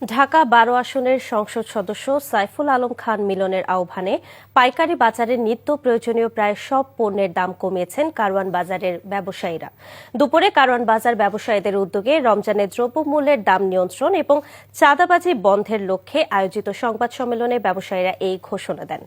ঢাকা ১২ আসনের সংসদ সদস্য সাইফুল আলম খান মিলনের আহ্বানে পাইকারি বাজারের নিত্য প্রয়োজনীয় প্রায় সব পণ্যের দাম কমিয়েছেন কারওয়ান বাজারের ব্যবসায়ীরা। দুপুরে কারওয়ান বাজার ব্যবসায়ীদের উদ্যোগে রমজানের দ্রব্যমূল্যের দাম নিয়ন্ত্রণ এবং চাঁদাবাজি বন্ধের লক্ষ্যে আয়োজিত সংবাদ সম্মেলনে ব্যবসায়ীরা এই ঘোষণা দেন।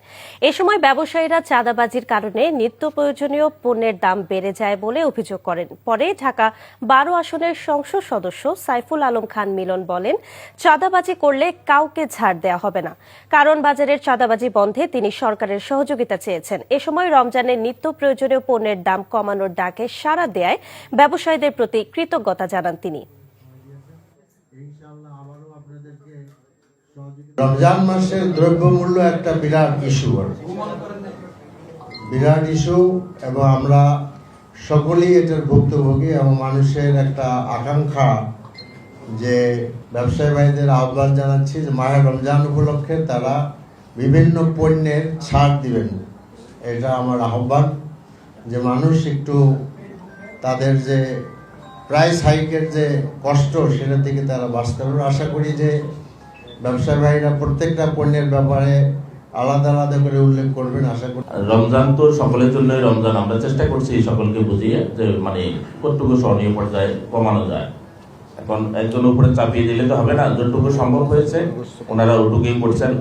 এ সময় ব্যবসায়ীরা চাঁদাবাজির কারণে নিত্য প্রয়োজনীয় পণ্যের দাম বেড়ে যায় বলে অভিযোগ করেন। পরে ঢাকা ১২ আসনের সংসদ সদস্য সাইফুল আলম খান মিলন বলেন, চাঁদাবাজি করলে কাউকে ছাড় দেওয়া হবে না। কারণ বাজারের চাঁদাবাজি বন্ধে তিনি সরকারের সহযোগিতা চেয়েছেন। এ সময় রমজানের নিত্য প্রয়োজনীয় পণ্যের দাম কমানোর ডাকে সাড়া দেয় ব্যবসায়ীদের প্রতি কৃতজ্ঞতা জানান তিনি। রমজান মাসের দ্রব্যমূল্য একটা বিরাট ইস্যু এবং আমরা সকলেই এটার ভুক্তভোগী এবং মানুষের একটা আকাঙ্ক্ষা যে ব্যবসায়ী ভাইদের আহ্বান জানাচ্ছি যে মাহে রমজান উপলক্ষে তারা বিভিন্ন পণ্যের ছাড় দিবেন। এটা আমার আহ্বান যে মানুষ একটু তাদের যে প্রাইস হাইকের যে কষ্ট সেটা থেকে তারা বাঁচতে পারবে। আশা করি যে ব্যবসায়ী ভাইরা প্রত্যেকটা পণ্যের ব্যাপারে আলাদা আলাদা করে উল্লেখ করবেন। আশা করি রমজান তো সকলের জন্য রমজান, আমরা চেষ্টা করছি সকলকে বুঝিয়ে যে কতটুকু সহনীয় পর্যায়ে কমানো যায়। এখন একজন উপরে চাপিয়ে দিলে তো হবে না, যতটুকু সম্ভব হয়েছে ওনারা ওটুকুই করছেন।